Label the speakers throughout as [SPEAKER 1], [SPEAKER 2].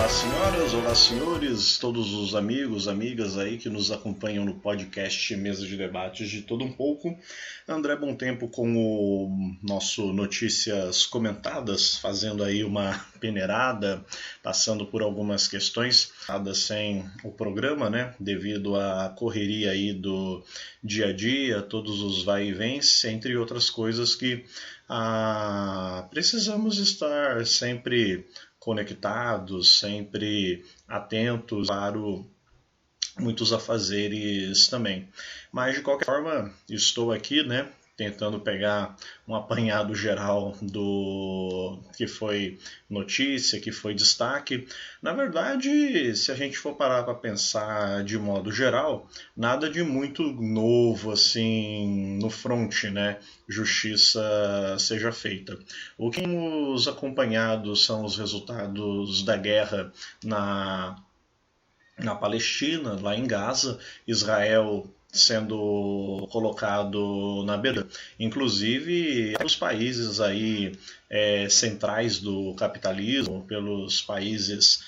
[SPEAKER 1] Olá senhoras, olá senhores, todos os amigos, amigas aí que nos acompanham no podcast Mesa de Debates de Todo Um Pouco. André Bom Tempo com o nosso Notícias Comentadas, fazendo aí uma peneirada, passando por algumas questões sem o programa, né, devido à correria aí do dia a dia, todos os vai e vens, entre outras coisas que precisamos estar sempre conectados, sempre atentos para muitos afazeres também. Mas de qualquer forma, estou aqui, né, tentando pegar um apanhado geral do que foi notícia, que foi destaque. Na verdade, se a gente for parar para pensar de modo geral, nada de muito novo assim no front, né? Justiça seja feita. O que temos acompanhado são os resultados da guerra na Palestina, lá em Gaza, Israel sendo colocado na beira, inclusive pelos países aí centrais do capitalismo, pelos países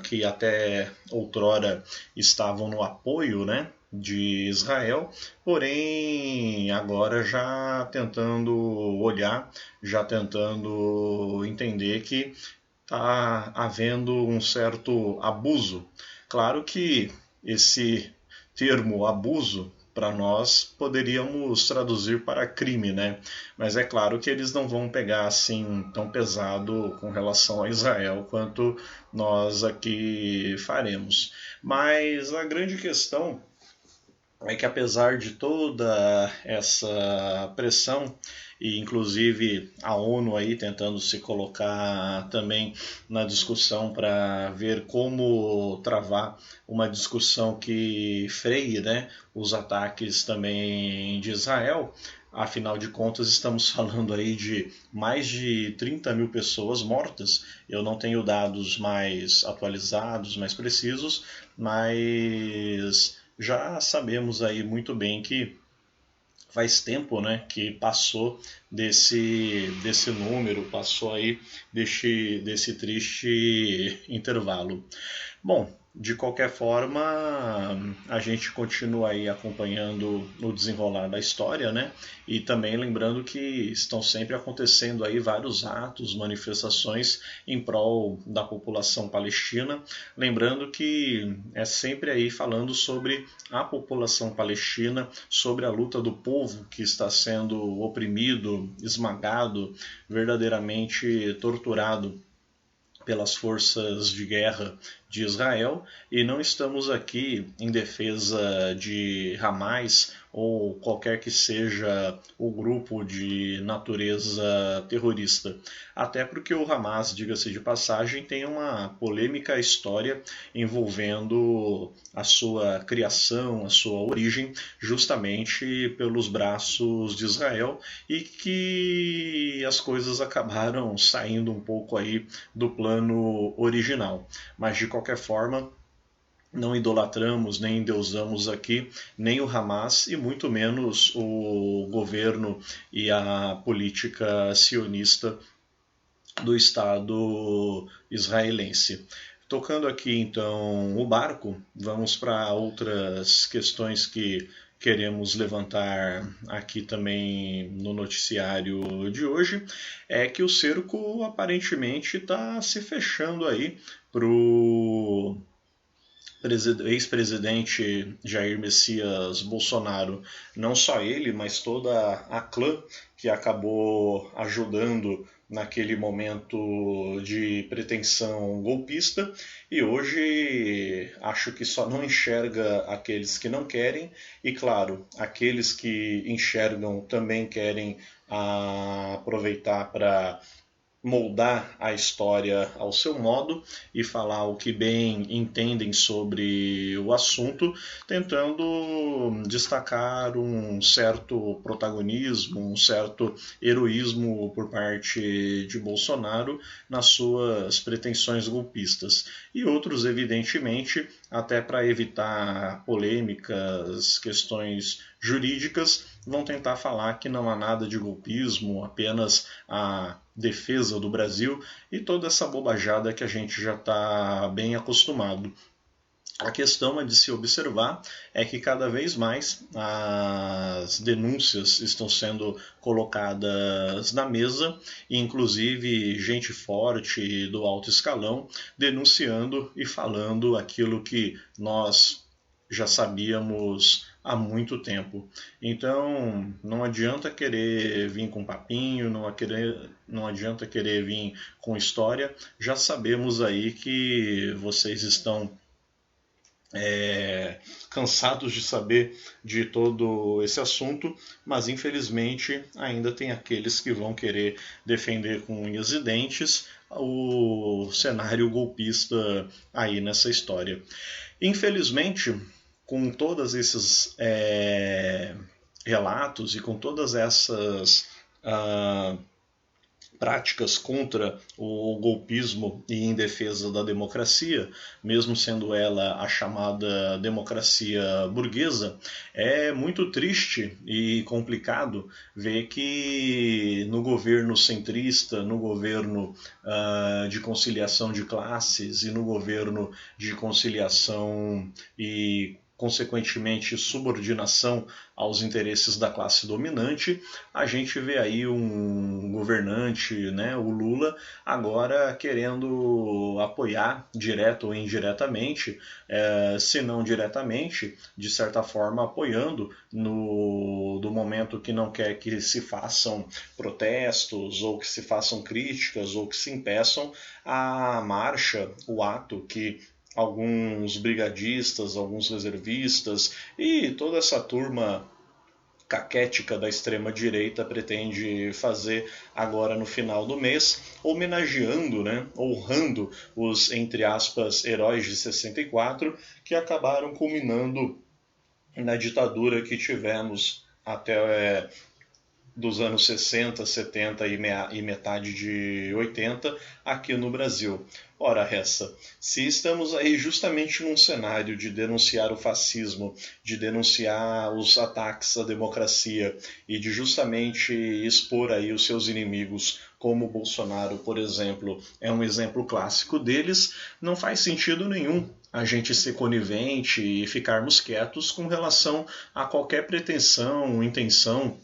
[SPEAKER 1] que até outrora estavam no apoio, né, de Israel, porém agora já tentando olhar, já tentando entender que está havendo um certo abuso. Claro que esse termo abuso, para nós, poderíamos traduzir para crime, né? Mas é claro que eles não vão pegar assim tão pesado com relação a Israel quanto nós aqui faremos. Mas a grande questão é que apesar de toda essa pressão, e inclusive a ONU aí tentando se colocar também na discussão para ver como travar uma discussão que freie, né, os ataques também de Israel. Afinal de contas, estamos falando aí de mais de 30 mil pessoas mortas. Eu não tenho dados mais atualizados, mais precisos, mas já sabemos aí muito bem que faz tempo, né, que passou desse número, passou aí desse triste intervalo. Bom, de qualquer forma, a gente continua aí acompanhando o desenrolar da história, né? E também lembrando que estão sempre acontecendo aí vários atos, manifestações em prol da população palestina. Lembrando que é sempre aí falando sobre a população palestina, sobre a luta do povo que está sendo oprimido, esmagado, verdadeiramente torturado pelas forças de guerra de Israel, e não estamos aqui em defesa de Hamas ou qualquer que seja o grupo de natureza terrorista. Até porque o Hamas, diga-se de passagem, tem uma polêmica história envolvendo a sua criação, a sua origem, justamente pelos braços de Israel, e que as coisas acabaram saindo um pouco aí do plano original. Mas de qualquer forma, não idolatramos nem endeusamos aqui nem o Hamas e muito menos o governo e a política sionista do Estado israelense. Tocando aqui então o barco, vamos para outras questões que queremos levantar aqui também no noticiário de hoje, é que o cerco aparentemente está se fechando aí para o ex-presidente Jair Messias Bolsonaro. Não só ele, mas toda a clã que acabou ajudando naquele momento de pretensão golpista, e hoje acho que só não enxerga aqueles que não querem, e claro, aqueles que enxergam também querem aproveitar para moldar a história ao seu modo e falar o que bem entendem sobre o assunto, tentando destacar um certo protagonismo, um certo heroísmo por parte de Bolsonaro nas suas pretensões golpistas. E outros, evidentemente, até para evitar polêmicas, questões jurídicas, vão tentar falar que não há nada de golpismo, apenas a defesa do Brasil e toda essa bobajada que a gente já está bem acostumado. A questão é de se observar é que cada vez mais as denúncias estão sendo colocadas na mesa, e inclusive gente forte do alto escalão denunciando e falando aquilo que nós já sabíamos há muito tempo. Então não adianta querer vir com papinho, não adianta querer vir com história. Já sabemos aí que vocês estão cansados de saber de todo esse assunto, mas infelizmente ainda tem aqueles que vão querer defender com unhas e dentes o cenário golpista aí nessa história. Infelizmente, com todos esses relatos e com todas essas práticas contra o golpismo e em defesa da democracia, mesmo sendo ela a chamada democracia burguesa, é muito triste e complicado ver que no governo centrista, no governo de conciliação de classes e no governo de conciliação e consequentemente subordinação aos interesses da classe dominante, a gente vê aí um governante, né, o Lula, agora querendo apoiar, direto ou indiretamente, se não diretamente, de certa forma apoiando do momento que não quer que se façam protestos, ou que se façam críticas, ou que se impeçam a marcha, o ato que alguns brigadistas, alguns reservistas e toda essa turma caquética da extrema-direita pretende fazer agora no final do mês, homenageando, né, honrando os, entre aspas, heróis de 64, que acabaram culminando na ditadura que tivemos até dos anos 60, 70 e metade de 80 aqui no Brasil. Ora essa, se estamos aí justamente num cenário de denunciar o fascismo, de denunciar os ataques à democracia e de justamente expor aí os seus inimigos, como o Bolsonaro, por exemplo, é um exemplo clássico deles, não faz sentido nenhum a gente ser conivente e ficarmos quietos com relação a qualquer pretensão, intenção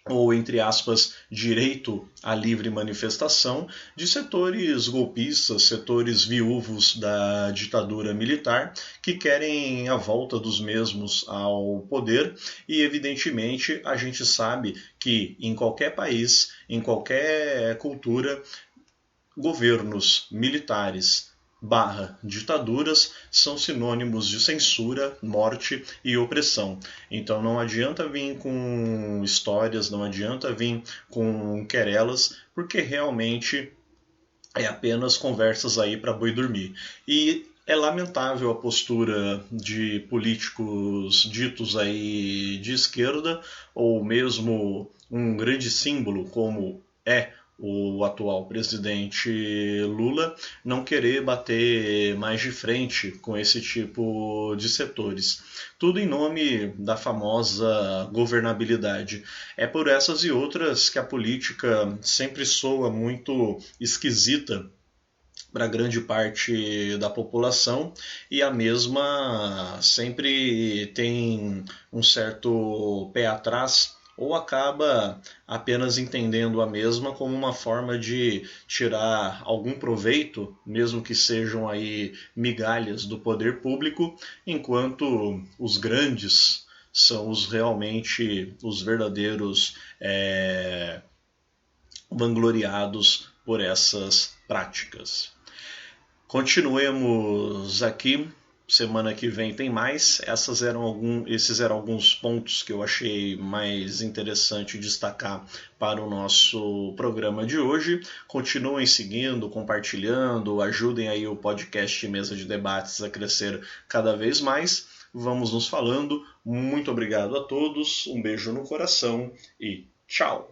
[SPEAKER 1] ou, entre aspas, direito à livre manifestação de setores golpistas, setores viúvos da ditadura militar, que querem a volta dos mesmos ao poder, e evidentemente a gente sabe que em qualquer país, em qualquer cultura, governos militares ditaduras são sinônimos de censura, morte e opressão. Então não adianta vir com histórias, não adianta vir com querelas, porque realmente é apenas conversas aí para boi dormir. E é lamentável a postura de políticos ditos aí de esquerda, ou mesmo um grande símbolo como é o atual presidente Lula, não querer bater mais de frente com esse tipo de setores. Tudo em nome da famosa governabilidade. É por essas e outras que a política sempre soa muito esquisita para grande parte da população, e a mesma sempre tem um certo pé atrás, ou acaba apenas entendendo a mesma como uma forma de tirar algum proveito, mesmo que sejam aí migalhas do poder público, enquanto os grandes são realmente os verdadeiros vangloriados por essas práticas. Continuemos aqui. Semana que vem tem mais. Esses eram alguns pontos que eu achei mais interessante destacar para o nosso programa de hoje. Continuem seguindo, compartilhando, ajudem aí o podcast Mesa de Debates a crescer cada vez mais. Vamos nos falando. Muito obrigado a todos, um beijo no coração e tchau!